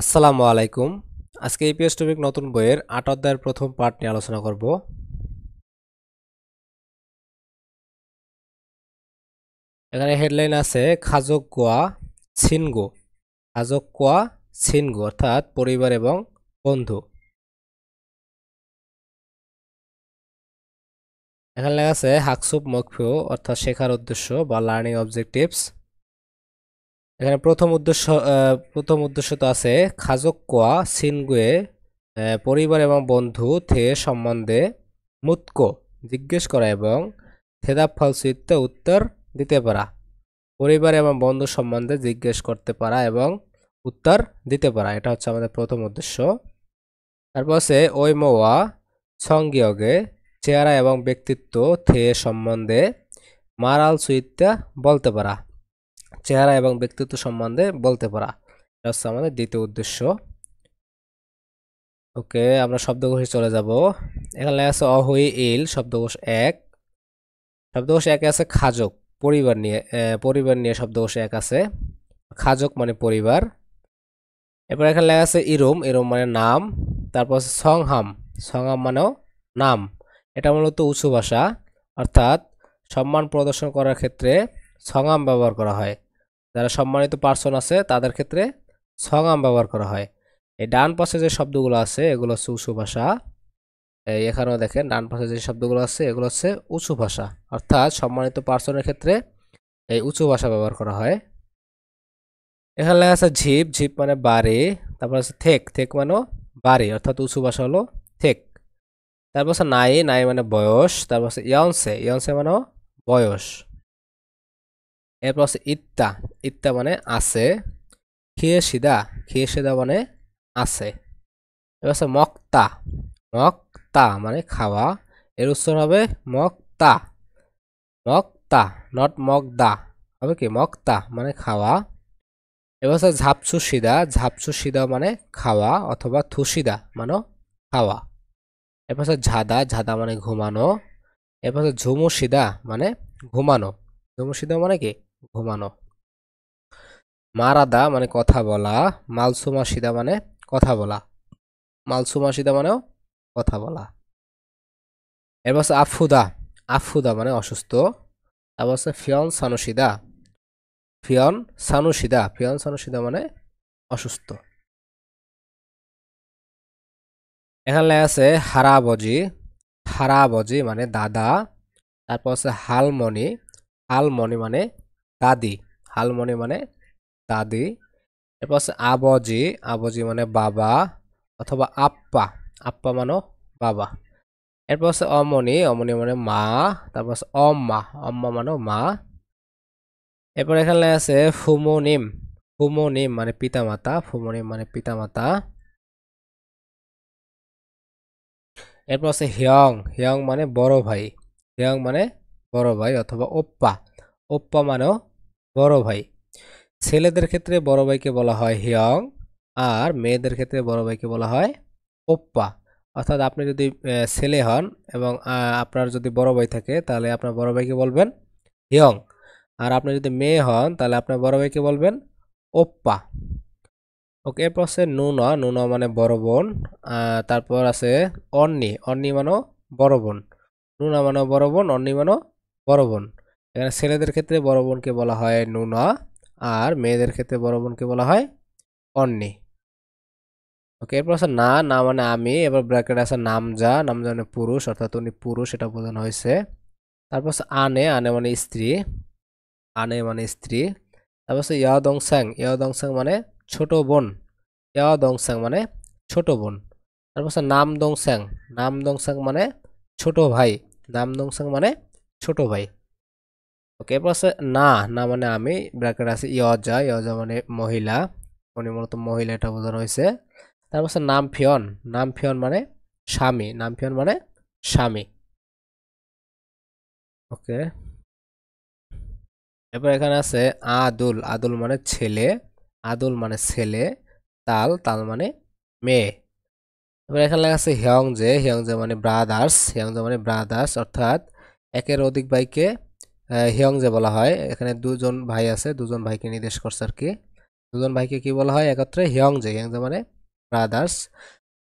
আসসালামু আলাইকুম। আজকে ইপিএস টপিক নতুন বইয়ের ৮ অধ্যায়ের প্রথম পার্ট নিয়ে আলোচনা করব। এখানে হেডলাইন আছে খাজক গোয়া ছিনগো। খাজক কোয়া ছিনগো অর্থাৎ পরিবার এবং বন্ধু। এখানে লেখা আছে হাকসুপ মকফু অর্থাৎ শেখার উদ্দেশ্য বা লার্নিং অবজেক্টিভস। এখানে প্রথম উদ্দেশ্য তো আছে খাজক কোয়া ছিনগুয়ে পরিবার এবং বন্ধু থে সম্বন্ধে মুতকো জিজ্ঞেস করা এবং থেদাব ফলসুইতে উত্তর দিতে পারা। পরিবার এবং বন্ধু সম্বন্ধে জিজ্ঞেস করতে পারা এবং উত্তর দিতে পারা, এটা হচ্ছে আমাদের প্রথম উদ্দেশ্য। তারপর আছে ওই মোয়া সংগিয়গে চেহারা এবং ব্যক্তিত্ব থে সম্বন্ধে মারাল সুইতা বলতে পারা। চেহারা এবং ব্যক্তিত্ব সম্বন্ধে বলতে পারা, এটা হচ্ছে আমাদের দ্বিতীয় উদ্দেশ্য। ওকে, আমরা শব্দকোষে চলে যাব। এখানে আছে অহুই ইল শব্দকোষ এক। শব্দকোষ একে আছে খাজক পরিবার নিয়ে শব্দকোষ এক আছে। খাজক মানে পরিবার। এরপর এখানে লেখা আছে ইরুম মানে নাম। তারপর আছে সংহাম মানেও নাম। এটা মূলত উঁচু ভাষা, অর্থাৎ সম্মান প্রদর্শন করার ক্ষেত্রে সংহাম ব্যবহার করা হয়। যারা সম্মানিত পার্সন আছে তাদের ক্ষেত্রে সংহাম ব্যবহার করা হয়। এই ডান পাশে যে শব্দগুলো আছে এগুলো হচ্ছে উঁচু ভাষা। এখানেও দেখেন ডান পাশে যে শব্দগুলো আছে এগুলো হচ্ছে উঁচু ভাষা, অর্থাৎ সম্মানিত পার্সনের ক্ষেত্রে এই উঁচু ভাষা ব্যবহার করা হয়। এখানে লেখা আছে ঝিপ মানে বাড়ি। তারপর আছে থেক মানে বাড়ি, অর্থাৎ উঁচু ভাষা হলো থেক। তারপর আছে নাই মানে বয়স। তারপর আছে ইয়নসে মানে বয়স। এরপর আছে ইত্তা মানে আছে। খিয়ে সিদা মানে আছে। এবার আছে মকতা মানে খাওয়া। এর উচ্চারণ হবে মকতা মকতা, নট মকদা, হবে কি মকতা মানে খাওয়া। এবার হচ্ছে ঝাপসু সিদা মানে খাওয়া অথবা থুসিদা মানে খাওয়া। এরপর হচ্ছে ঝাদা মানে ঘুমানো। এরপর হচ্ছে ঝুমুসিদা মানে ঘুমানো। ঝুমুসিদা মানে কি ঘুমানো। মারাদা মানে কথা বলা। মালসুমা সিদা মানে কথা বলা। মালসুমা সিদা মানেও কথা বলা। এরপর হচ্ছে আফুদা মানে অসুস্থ। তারপর হচ্ছে ফিয়ন সানুসিদা মানে অসুস্থ। এখানে লেখা আছে হারাবজি মানে দাদা। তারপর আছে হালমনি মানে দাদি। হালমনি মানে দাদি। এরপর আছে আবজি মানে বাবা অথবা আপ্পা মানে বাবা। এরপর আছে অমনি মানে মা। তারপর আছে অম্মা মানে মা। এরপর এখানে আছে ফুমোনিম মানে পিতামাতা। এরপর আছে হিয়ং মানে বড় ভাই। অথবা ওপ্পা মানেও বড় ভাই। ছেলেদের ক্ষেত্রে বড় ভাইকে বলা হয় হিয়ং, আর মেয়েদের ক্ষেত্রে বড় ভাইকে বলা হয় ওপ্পা। অর্থাৎ আপনি যদি ছেলে হন এবং আপনার যদি বড় ভাই থাকে তাহলে আপনার বড় ভাইকে বলবেন হিয়ং, আর আপনি যদি মেয়ে হন তাহলে আপনার বড় ভাইকে বলবেন ওপ্পা। ওকে, এরপর আছে নুনা মানে বড় বোন। তারপর আছে অন্নি মানেও বড় বোন। নুনা মানেও বড় বোন, অন্নি মানেও বড় বোন। এখানে ছেলেদের ক্ষেত্রে বড় বোনকে বলা হয় নুনা, আর মেয়েদের ক্ষেত্রে বড় বোনকে বলা হয় অন্নি। ওকে, এরপর আছে না মানে আমি। এবার ব্র্যাকেট আছে নামজা মানে পুরুষ, অর্থাৎ উনি পুরুষ, এটা বোঝানো হয়েছে। তারপর আছে আনে মানে স্ত্রী। তারপর আছে ইয়াদংসাং মানে ছোট বোন। ইয়াদংসাং মানে ছোট বোন। তারপর আছে নামদংসাং মানে ছোট ভাই। নামদংসাং মানে ছোট ভাই। ওকে, এরপর আছে না মানে আমি। ব্র্যাকেট আছে ইয়জা মানে মহিলা, উনি মূলত মহিলা, এটা বোঝানো হয়েছে। তারপর আছে নামফিয়ন মানে স্বামী। ওকে, এরপর এখানে আছে আদুল মানে ছেলে। তাল মানে মেয়ে। এবার এখানে লেখা আছে হিয়ংজে মানে ব্রাদার্স, অর্থাৎ একের অধিক ভাইকে হিয়ংজে বলা হয়। এখানে দুজন ভাই আছে, দুজন ভাইকে নির্দেশ করছে আর কি। দুজন ভাইকে কি বলা হয় একত্রে? হিয়ংজে। হিয়ংজে মানে ব্রাদার্স।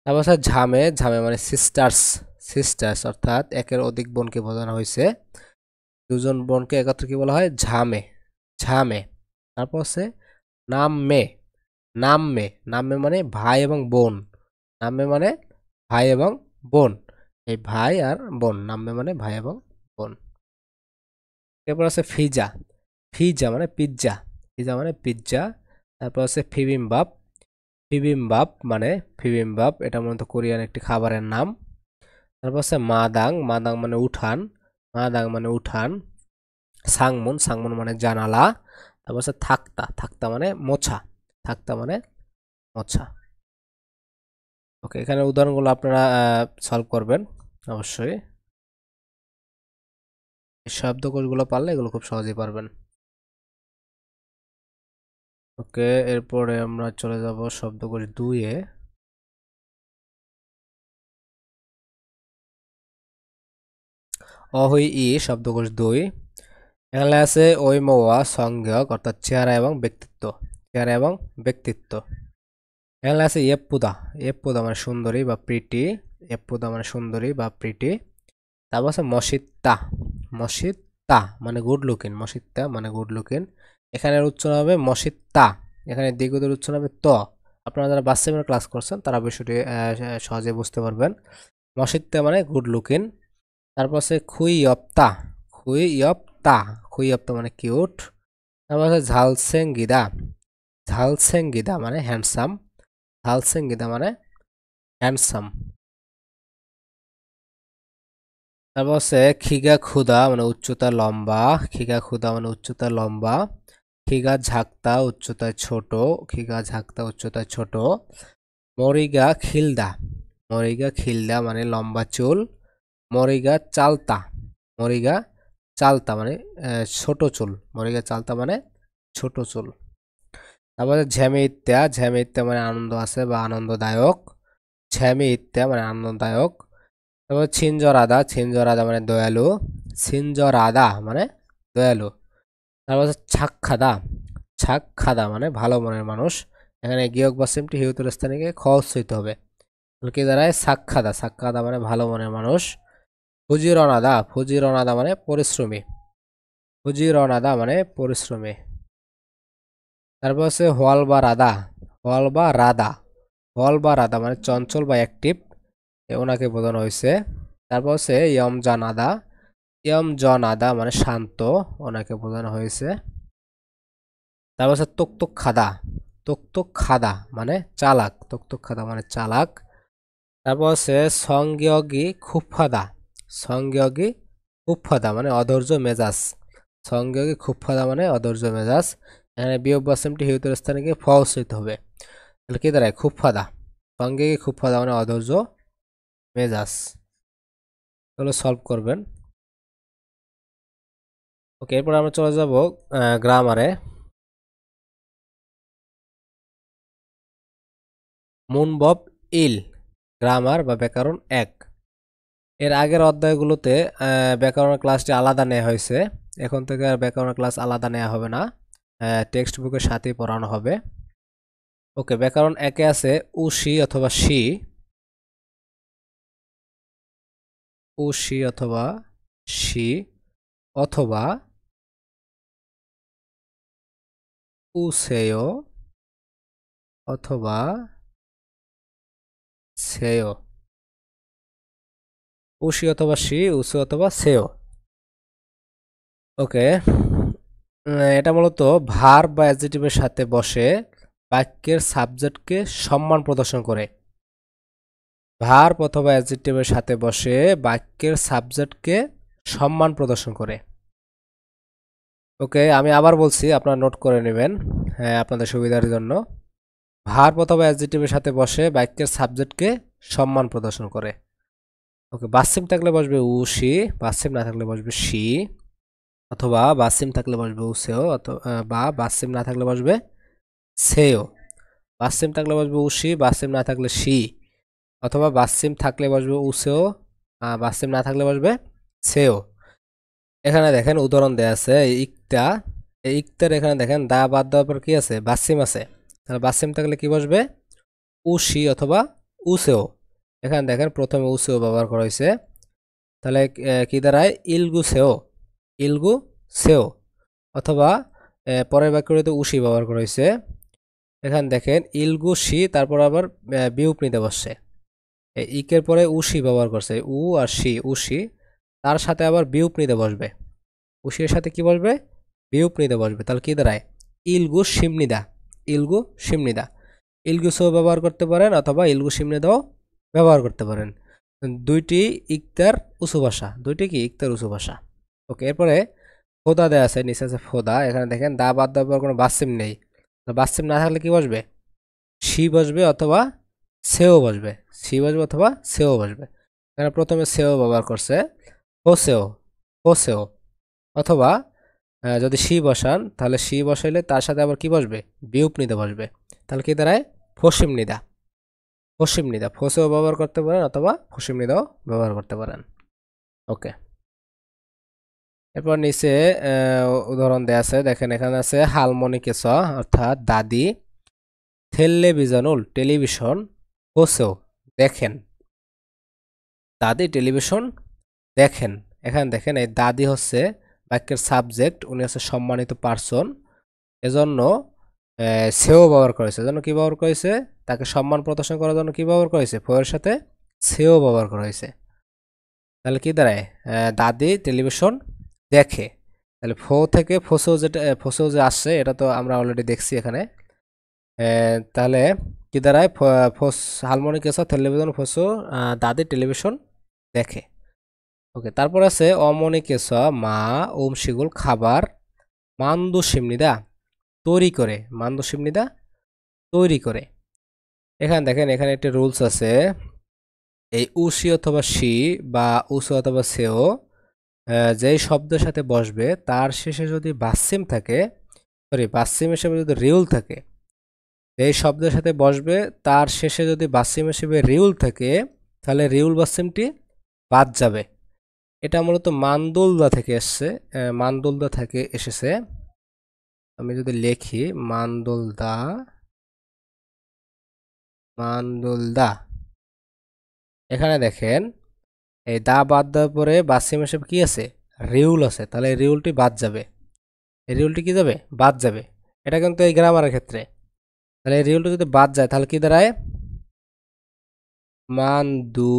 তারপর আছে ঝামে। ঝামে মানে সিস্টার্স। সিস্টার্স অর্থাৎ একের অধিক বোনকে বোঝানো হয়েছে। দুজন বোনকে একত্রে কি বলা হয়? ঝামে। ঝামে। তারপর আছে নামমে। নামমে। নামমে মানে ভাই এবং বোন। নামমে মানে ভাই এবং বোন। এই ভাই আর বোন, নামমে মানে ভাই এবং বোন। এরপর আছে ফিজা। ফিজা মানে পিৎজা। পিৎজা মানে পিৎজা। তারপর আছে ফিবিমবাপ। ফিবিমবাপ মানে ফিবিমবাপ, এটা মূলত কোরিয়ান একটি খাবারের নাম। তারপর আছে মাদাং। মাদাং মানে উঠান। মাদাং মানে উঠান। সাংমুন। সাংমুন মানে জানালা। তারপর আছে থাকতা। থাকতা মানে মোছা। থাকতা মানে মোছা। ওকে, এখানে উদাহরণগুলো আপনারা সলভ করবেন অবশ্যই। এই শব্দকোষগুলো পারলে এগুলো খুব সহজেই পারবেন। ওকে, এরপরে আমরা চলে যাব শব্দকোষ 2-এ। অহই ই শব্দকোষ 2। এখানে আছে ওইমোয়া সংজ্ঞক অর্থাৎ চেহারা এবং ব্যক্তিত্ব। চেহারা এবং ব্যক্তিত্ব। এখানে আছে ইয়েপ্পুদা। ইয়েপ্পুদা মানে সুন্দরী বা প্রিটি। ইয়েপ্পুদা মানে সুন্দরী বা প্রিটি। তারপর আছে মসিত্তা। মসিত্তা মানে গুড লুকিং। মসিত্তা মানে গুড লুকিং। এখানের উচ্চারণ হবে মসিত্তা। এখানে দীর্ঘদের উচ্চারণ হবে ত। আপনারা যারা বাচ্চামের ক্লাস করছেন তারা বিষয়টি সহজে বুঝতে পারবেন। মসিত্তা মানে গুড লুকিং। তারপর আছে খুইয়প্তা। খুইয়প্তা। খুইয়প্তা মানে কিউট। তারপর আছে ঝালসেঙ্গিদা। ঝালসেঙ্গিদা মানে হ্যান্ডসাম। ঝালসেঙ্গিদা মানে হ্যান্ডসাম। তারপর হচ্ছে খিগা ক্ষুদা মানে উচ্চতা লম্বা। খিগা ক্ষুদা মানে উচ্চতা লম্বা। খিগা ঝাঁকতা উচ্চতায় ছোট। খিগা ঝাঁকতা উচ্চতায় ছোট। মরিগা খিলদা। মরিগা খিলদা মানে লম্বা চুল। মরিগা চালতা। মরিগা চালতা মানে ছোট চুল। মরিগা চালতা মানে ছোট চুল। তারপরে ঝ্যামে ইত্যা। ঝ্যামে ইত্যা মানে আনন্দ আছে বা আনন্দদায়ক। ঝ্যামে ইত্যা মানে আনন্দদায়ক। তারপর ছিনজরাদা। ছিনজরাদা মানে দয়ালু। ছিনজরাদা মানে দয়ালু। তারপর হচ্ছে ছাক্খাদা। ছাক্খাদা মানে ভালো মনের মানুষ। এখানে গিয়ক বা সিমটি হিউতুর স্থানে গিয়ে খ উচ্চারিত হবে। তাহলে কি দাঁড়ায়? সাক্ষাদা। সাক্ষাদা মানে ভালো মনের মানুষ। ফুজিরনাদা। ফুজিরনাদা মানে পরিশ্রমী। ফুজিরনাদা মানে পরিশ্রমী। তারপর হচ্ছে হল বা রাদা। হল বা রাদা। হল বা রাদা মানে চঞ্চল বা অ্যাক্টিভ, ওনাকে বোঝানো হয়েছে। তারপর হচ্ছে ইয়ম জানাদা। ইয়ম জনাদা মানে শান্ত, ওনাকে বোঝানো হয়েছে। তারপর হচ্ছে তুকতুক খাদা। তুকতুক খাদা মানে চালাক। তুকতুক খাদা মানে চালাক। তারপর হচ্ছে সংগীয়গী খুফাদা। সংগীয়গী খুফাদা মানে অধৈর্য মেজাজ। সংগীয়গী খুফাদা মানে অধৈর্য মেজাজ। এখানে বিয়োগ বাসেমটি হিউতের স্থানে গিয়ে ফ উচ্চারিত হবে। তাহলে কি দাঁড়ায়? খুফাদা। সংগীয়গী খুফাদা মানে অধৈর্য মেজাজ। এগুলো সলভ করবেন। ওকে, এরপর আমরা চলে যাব গ্রামারে। মুনবব ইল গ্রামার বা ব্যাকরণ 1। এর আগের অধ্যায়গুলোতে ব্যাকরণের ক্লাসটি আলাদা নেওয়া হয়েছে। এখন থেকে আর ব্যাকরণের ক্লাস আলাদা নেওয়া হবে না, টেক্সট বুকের সাথেই পড়ানো হবে। ওকে, ব্যাকরণ 1-এ আছে উশি অথবা শি। উশি অথবা শি অথবা উসেয় অথবা সেয়। উশি অথবা শি, উসে অথবা সেয়। ওকে, এটা মূলত ভার্ব বা অ্যাডজেক্টিভের সাথে বসে বাক্যের সাবজেক্টকে সম্মান প্রদর্শন করে। ভার্ব অথবা অ্যাডজেক্টিভের সাথে বসে বাক্যের সাবজেক্টকে সম্মান প্রদর্শন করে। ওকে, আমি আবার বলছি, আপনারা নোট করে নেবেন আপনাদের সুবিধার জন্য। ভার্ব অথবা অ্যাডজেক্টিভের সাথে বসে বাক্যের সাবজেক্টকে সম্মান প্রদর্শন করে। ওকে, বাসিম থাকলে বসবে উশি, বাসিম না থাকলে বসবে শি, অথবা বাসিম থাকলে বসবে উসেও, বা বাসিম না থাকলে বসবে সেও। বাসিম থাকলে বসবে উশি, বাসিম না থাকলে শি, অথবা বাসিম থাকলে বসবে উসেও, বাসিম না থাকলে বসবে সেও। এখানে দেখেন উদাহরণ দেয়া আছে ইকতা। এই ইকতার এখানে দেখেন দা বাদ দেওয়ার পর কি আছে? বাসিম আছে। তাহলে বাসিম থাকলে কি বসবে? উশি অথবা উসেও। এখানে দেখেন প্রথমে উসেও ব্যবহার করা হয়েছে, তাহলে কি দাঁড়ায়? ইলগু সেও, ইলগু সেও। অথবা পরের বাক্যটিতে উশি ব্যবহার করা হয়েছে, এখানে দেখেন ইলগু শি, তারপর আবার বিউপ নিতে বসছে। ইকের পরে উশি ব্যবহার করছে, উ আর শি, উশি, তার সাথে আবার বিউপ নিতে বসবে। উশির সাথে কি বসবে? বিউপ নিতে বসবে। তাহলে কি দাঁড়ায়? ইলগু সিমনিদা, ইলগু সিমনিদা। ইলগু সো ব্যবহার করতে পারেন অথবা ইলগু সিমনিদাও ব্যবহার করতে পারেন। দুইটি ইকতার উঁচু ভাষা, দুইটি কি ইকতার উঁচু ভাষা। ওকে, এরপরে ফোদা দেওয়া আছে, নিচে আছে ফোদা। এখানে দেখেন দা বাদ দেওয়ার পর কোনো বাসিম নেই। বাসিম না থাকলে কি বসবে? সি বসবে অথবা সেও বসবে, সি বসবে অথবা সেও বসবে। এখানে প্রথমে সেও ব্যবহার করছে, হোসেও, হোসেও। অথবা যদি সি বসান, তাহলে সি বসাইলে তার সাথে আবার কি বসবে? বিউপ নিতে বসবে। তাহলে কি দাঁড়ায়? ফসিম নিদা, ফসিম নিদা। ফসেও ব্যবহার করতে পারেন অথবা ফসিম নিদাও ব্যবহার করতে পারেন। ওকে, এরপর নিচে উদাহরণ দেয়া আছে, দেখেন এখানে আছে হালমনিকেস অর্থাৎ দাদি, টেলিভিশনুল টেলিভিশন, হোসেও দেখেন, দাদি টেলিভিশন দেখেন। এখানে দেখেন এই দাদি হচ্ছে বাক্যের সাবজেক্ট, উনি হচ্ছে সম্মানিত পার্সন, এজন্য সেও ব্যবহার করেছে। এজন্য কি ব্যবহার করেছে? তাকে সম্মান প্রদর্শন করার জন্য কি ব্যবহার করেছে? ফয়ের সাথে সেও ব্যবহার করা হয়েছে। তাহলে কি দাঁড়ায়? দাদি টেলিভিশন দেখে। তাহলে ফো থেকে ফোসো, যেটা ফোসো যে আসছে এটা তো আমরা অলরেডি দেখছি এখানে। তাহলে কি দাঁড়ায়? ফোস হারমোনিকেসা টেলিভিশন ফোসো, দাদি টেলিভিশন দেখে। ওকে, তারপর আছে অমনিকেসা মা ওম শিগুল খাবার মান্দু সিমনিদা তৈরি করে, মান্দু সিমনিদা তৈরি করে। এখানে দেখেন এখানে একটা রুলস আছে, এই উসি অথবা সি বা উসু অথবা সেও যেই শব্দের সাথে বসবে তার শেষে যদি বাসিম থাকে, সরি বাসিম হিসেবে যদি রিউল থাকে, এই শব্দের সাথে বসবে তার শেষে যদি বাসিম হিসেবে রিউল থাকে, তাহলে রিউল বাসিমটি বাদ যাবে। এটা মূলত মান্দুলদা থেকে এসছে, মান্দুলদা থেকে এসেছে। আমি যদি লিখি মান্দুলদা, মান্দুলদা, এখানে দেখেন এই দা বাদ দেওয়ার পরে বাসিম হিসেবে কি আছে? রিউল আছে। তাহলে এই রিউলটি বাদ যাবে, এই রিউলটি কি যাবে? বাদ যাবে। এটা কিন্তু এই গ্রামারের ক্ষেত্রে। তাহলে এই রিউলটা যদি বাদ যায় তাহলে কি দাঁড়ায়? Mandu,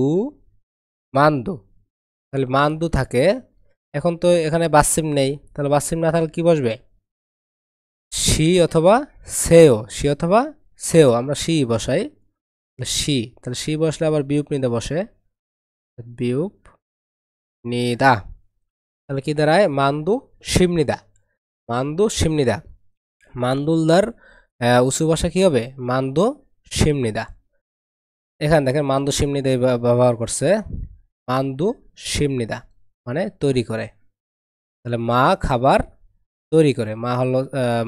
mandu. তাহলে মান্দু থাকে। এখন তো এখানে বাসিম নেই, তাহলে বাসিম না থাকলে কি বসবে? সি অথবা সেও, সি অথবা সেও। আমরা সি বসাই, সি। তাহলে সি বসলে আবার বিউপ নিতে বসে, বিউপ নিদা। তাহলে কি দাঁড়ায়? Mandu সিমনিদা, mandu সিমনিদা। মান্দুলদার উঁচু ভাষা কি হবে? মান্দু সিমনিদা। এখানে দেখেন মান্দু সিমনিদা ব্যবহার করছে, মান্দু সিমনিদা মানে তৈরি করে। তাহলে মা খাবার তৈরি করে,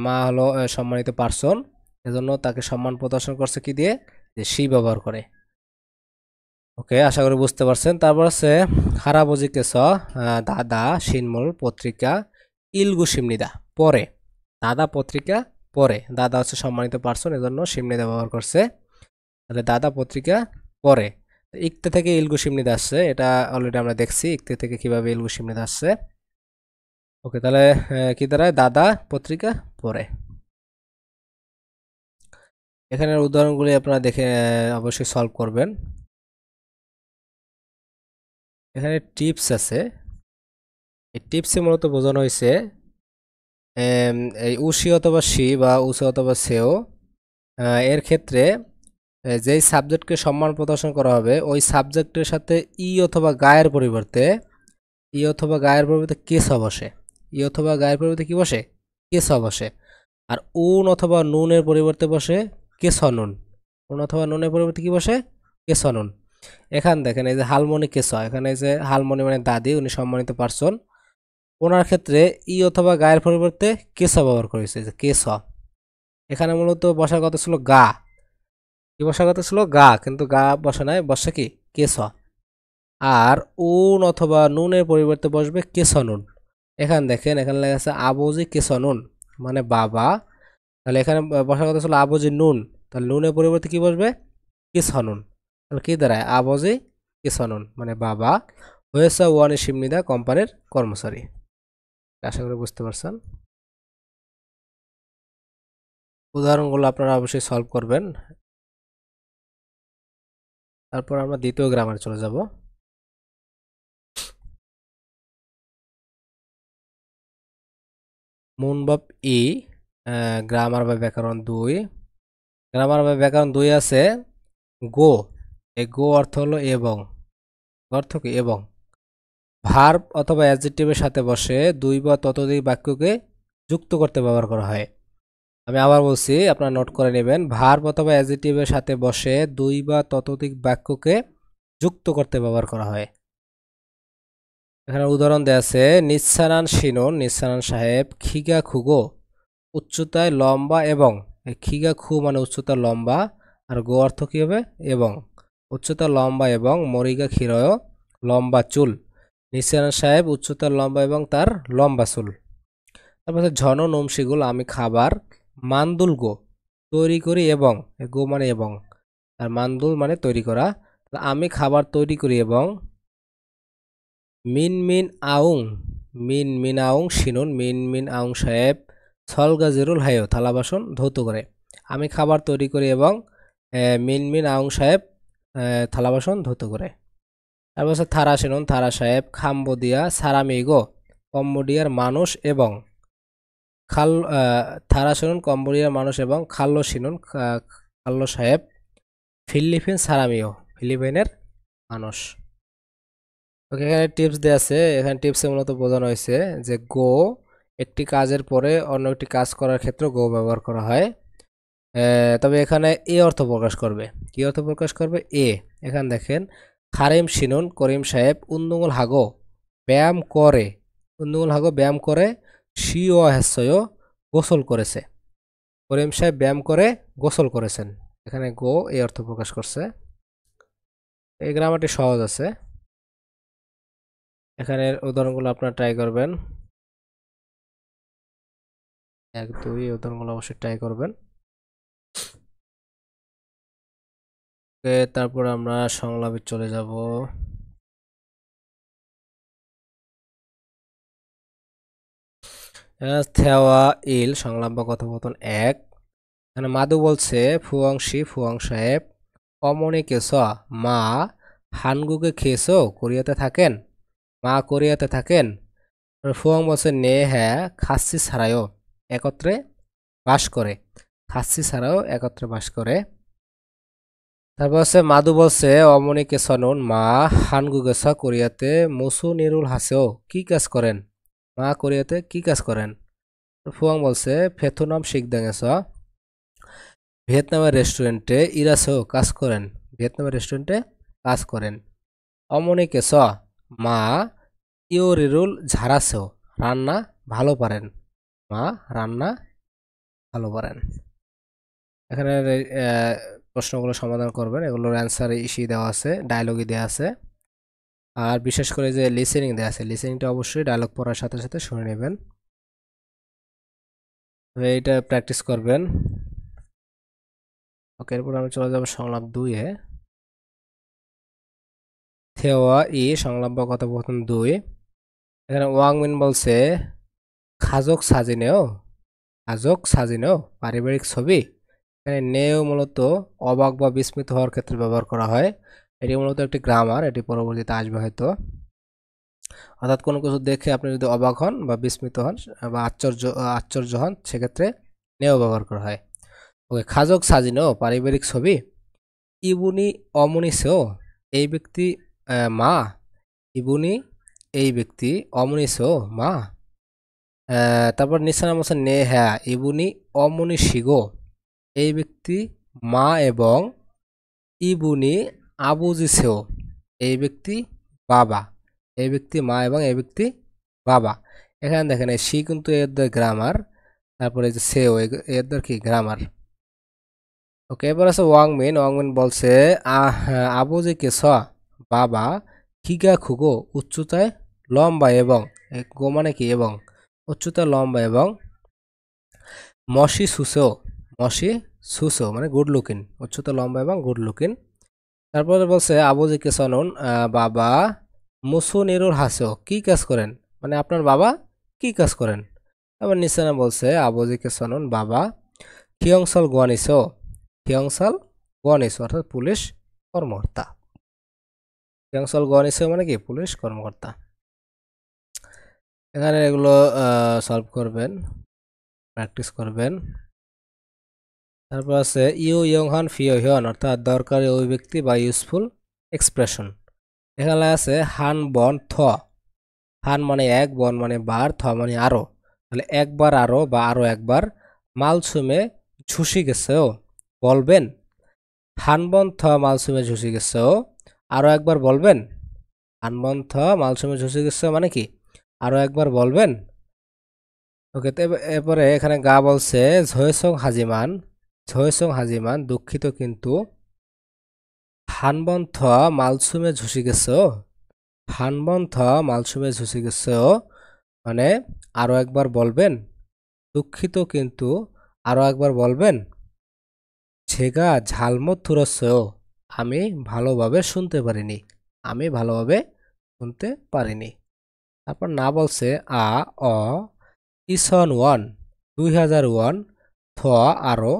মা হলো সম্মানিত পার্সন, এজন্য তাকে সম্মান প্রদর্শন করছে কি দিয়ে? যে সি ব্যবহার করে। ওকে, আশা করি বুঝতে পারছেন। তারপর আছে হারাবজিকেস দাদা সিনমুল পত্রিকা ইলগু সিমনিদা পরে, দাদা পত্রিকা পরে। দাদা হচ্ছে সম্মানিত পার্সন, এজন্য সিমনিদা ব্যবহার করছে। তাহলে দাদা পত্রিকা পরে। ইকতে থেকে ইলগু সিমনিদা আসছে, এটা অলরেডি আমরা দেখছি ইকতে থেকে কিভাবে ইলগু সিমনিদা আসছে। ওকে, তাহলে কি দাঁড়ায়? দাদা পত্রিকা পরে। এখানের উদাহরণগুলি আপনারা দেখে অবশ্যই সলভ করবেন। এখানে টিপস আছে, এই টিপসে মূলত বোঝানো হয়েছে এই উসি অথবা সি বা উসে অথবা সেও এর ক্ষেত্রে যেই সাবজেক্টকে সম্মান প্রদর্শন করা হবে ওই সাবজেক্টের সাথে ই অথবা গায়ের পরিবর্তে, ই অথবা গায়ের পরিবর্তে কেস বসে, ই অথবা গায়ের পরিবর্তে কি বসে? কেস বসে। আর উন অথবা নুনের পরিবর্তে বসে কেস নুন, উন অথবা নুনের পরিবর্তে কি বসে? কেস নুন। এখানে দেখেন এই যে হালমনি কেস, এখানে এই যে হালমনি মানে দাদি, উনি সম্মানিত পার্সন, ওনার ক্ষেত্রে ই অথবা গায়ের পরিবর্তে কেস ব্যবহার করেছে, যে কেস। এখানে মূলত বসার কথা ছিল গা, কি বসার কথা ছিল? গা, কিন্তু গা বসা নাই, বসে কি? কেস। আর উন অথবা নুনের পরিবর্তে বসবে কেস নুন। এখানে দেখেন এখানে লেখা আছে আবুজি কেস নুন মানে বাবা, তাহলে এখানে বসার কথা ছিল আবজি নুন, তাহলে নুনের পরিবর্তে কি বসবে? কিসনুন। তাহলে কি দাঁড়ায়? আবজি কিসনুন মানে বাবা হয়েছে ওয়ানি সিমনিদা কোম্পানির কর্মচারী। আশা করি বুঝতে পারছেন। উদাহরণগুলো আপনারা অবশ্যই সলভ করবেন। তারপর আমরা দ্বিতীয় গ্রামারে চলে যাব। মুনবাব ই গ্রামার বা ব্যাকরণ 2। গ্রামার বা ব্যাকরণ 2 আছে গো। এই গো অর্থ হলো এবং, অর্থ কি? এবং। ভার্ব অথবা অ্যাডজেক্টিভের সাথে বসে দুই বা ততোধিক বাক্যকে যুক্ত করতে ব্যবহার করা হয়। আমি আবার বলছি, আপনারা নোট করে নেবেন। ভার্ব অথবা অ্যাডজেক্টিভের সাথে বসে দুই বা ততোধিক বাক্যকে যুক্ত করতে ব্যবহার করা হয়। এখানে উদাহরণ দেয়া আছে নিঃসানান শিনুন, নিঃসানান সাহেব খিগা খুগো উচ্চতায় লম্বা এবং। এই খিগা খু মানে উচ্চতা লম্বা, আর গো অর্থ কি হবে? এবং। উচ্চতা লম্বা এবং মরিগা ক্ষীরয় লম্বা চুল। নিঃসানান সাহেব উচ্চতা লম্বা এবং তার লম্বা চুল। তারপর ঝন নমশিগুল আমি খাবার মান্দুল গো তৈরি করি এবং। গো মানে এবং, আর মান্দুল মানে তৈরি করা। আমি খাবার তৈরি করি এবং মিন মিন আউং, মিন মিন আউং শিনুন, মিন মিন আউং সাহেব সলগাজিরুল হায়ো থালা বাসন ধৌত করে। আমি খাবার তৈরি করি এবং মিন মিন আউং সাহেব থালা বাসন ধৌত করে। তারপর হচ্ছে থারা শিনুন, থারা সাহেব খাম্বোদিয়া সারামিগো কম্বোডিয়ার মানুষ এবং। খাল থারা শিনুন কম্বোডিয়ার মানুষ এবং খাল্লো শিনুন খাল্লো সাহেব ফিলিপিন সারামিও ফিলিপাইনের মানুষ। ওকে, এখানে টিপস দেওয়া আছে। এখানে টিপসে মূলত বোঝানো হয়েছে যে গো একটি কাজের পরে অন্য একটি কাজ করার ক্ষেত্রে গো ব্যবহার করা হয়। তবে এখানে এ অর্থ প্রকাশ করবে। কি অর্থ প্রকাশ করবে? এ। এখানে দেখেন খারিম শিনুন করিম সাহেব উন্দুঙ্গল হাগো ব্যায়াম করে, উন্দুঙ্গল হাগো ব্যায়াম করে শিও হেসয় গোসল করেছে। করিম সাহেব ব্যায়াম করে গোসল করেছেন। এখানে গো এই অর্থ প্রকাশ করছে। এই গ্রামারটি সহজ আছে। এখানের উদাহরণগুলো আপনারা ট্রাই করবেন। 1 2 উদাহরণগুলো অবশ্যই ট্রাই করবেন। তারপর আমরা সংলাপে চলে যাব। থেওয়া ইল সংলাপ বা কথোপকথন 1। এখানে মাদু বলছে ফুয়াংশি ফুয়াং সাহেব অমনি কেস মা হানগুকে খেয়েছো কোরিয়াতে থাকেন, মা কোরিয়াতে থাকেন। ফুয়াং বলছে নে হ্যাঁ খাসি ছাড়াও একত্রে বাস করে, খাসি ছাড়াও একত্রে বাস করে। তারপর হচ্ছে মাদু বলছে অমনি কেসনুন মা হানগুগেসা কোরিয়াতে মুসু নিরুল হাসেও কি কাজ করেন, মা কোরিয়াতে কি কাজ করেন। ফুয়াং বলছে ফেথুনাম শিখদাঙ্গেস ভিয়েতনামের রেস্টুরেন্টে ইরাসেও কাজ করেন, ভিয়েতনামের রেস্টুরেন্টে কাজ করেন। অমনি কেস মা ইওরিরুল ঝাড়াসেও রান্না ভালো পারেন, মা রান্না ভালো পারেন। এখানে প্রশ্নগুলো সমাধান করবেন, এগুলোর অ্যান্সার ইসি দেওয়া আছে, ডায়লগই দেওয়া আছে। আর বিশেষ করে যে লিসেনিং দেওয়া আছে, লিসেনিংটা অবশ্যই ডায়লগ পড়ার সাথে সাথে শুনে নেবেন, এইটা প্র্যাকটিস করবেন। ওকে, এরপর আমি চলে যাব সংলাপ 2 এ। থেওয়া ই সংলাপ বা কথোপকথন 2। এখানে ওয়াংমিন বলছে খাজক সাজিনেও, খাজক সাজিনেও পারিবারিক ছবি। এখানে নেও মূলত অবাক বা বিস্মিত হওয়ার ক্ষেত্রে ব্যবহার করা হয়। এটি মূলত একটি গ্রামার, এটি পরবর্তীতে আসবে হয়তো। অর্থাৎ কোনো কিছু দেখে আপনি যদি অবাক হন বা বিস্মিত হন বা আশ্চর্য হন, সেক্ষেত্রে নেও ব্যবহার করা হয়। ওকে, খাজক সাজিনো পারিবারিক ছবি ইবুনি অমনিসেও এই ব্যক্তি মা, ইবুনি এই ব্যক্তি অমনিসেও মা। তারপর নিসানা মোসেন নে হ্যাঁ ইবুনি অমনি শিগো এই ব্যক্তি মা এবং ইবুনি আবুজিসেও এই ব্যক্তি বাবা, এই ব্যক্তি মা এবং এই ব্যক্তি বাবা। এখানে দেখেন এই সি কিন্তু এর গ্রামার, তারপরে যে সেও এর কি গ্রামার। ওকে, এবার আছে ওয়াংমিন। ওয়াংমিন বলছে আবুজি কেস বাবা খিগা খুগো উচ্চতায় লম্বা এবং, গো মানে কি এবং, উচ্চতায় লম্বা এবং মসি সুসো, মসি সুসো মানে গুড লুকিং, উচ্চতা লম্বা এবং গুড লুকিং। তারপরে বলছে আবুজিকে সনুন, বাবা মুসুনিরুল হাসো, কি কাজ করেন, মানে আপনার বাবা কি কাজ করেন। আবার নিচে না বলছে আবুজিকে সনুন, বাবা খিয়ংসল গোয়ানিসো, খিয়ংসল গোয়ানিসো অর্থাৎ পুলিশ কর্মকর্তা। খিয়ংসল গোয়ানিসো মানে কি পুলিশ কর্মকর্তা। এখানে এগুলো সলভ করবেন, প্র্যাকটিস করবেন। তারপর আছে ইউ ইয়ংহান ফিও হিয়ন অর্থাৎ দরকারি অভিব্যক্তি বা ইউজফুল এক্সপ্রেশন। এখানে আছে হান বন থ, হান মানে এক, বন মানে বার, থ মানে আরো, তাহলে একবার আরো বা আরো একবার। মালসুমে ঝুসি গেছেও, বলবেন। হান বন থ মালসুমে ঝুসি গেছেও, আরো একবার বলবেন। হান বন থ মালসুমে ঝুসি গেছেও মানে কি আরো একবার বলবেন। ওকে, তো এরপরে এখানে গা বলছে ঝয়েসং হাজিমান, ঝয়েসং হাজিমান দুঃখিত কিন্তু। হানবন থ মালসুমে ঝুসি গেছো, হানবন থ মালসুমে ঝুসি গেছো মানে আরো একবার বলবেন। দুঃখিত কিন্তু আরো একবার বলবেন। ঝেগা ঝালমত থুরস্য, আমি ভালোভাবে শুনতে পারিনি, আমি ভালোভাবে শুনতে পারিনি। তারপর না বলছে আ অ ইসন ওয়ান 2001 থ আরো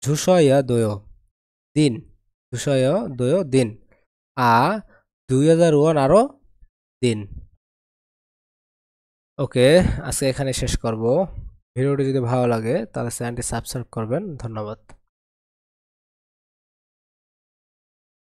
ঝুসয়া দয় দিন, ঝুসয়া দয় দিন, আ 2001 আরো দিন। ওকে, আজকে এখানে শেষ করব। ভিডিওটি যদি ভালো লাগে তাহলে চ্যানেলটি সাবস্ক্রাইব করবেন। ধন্যবাদ।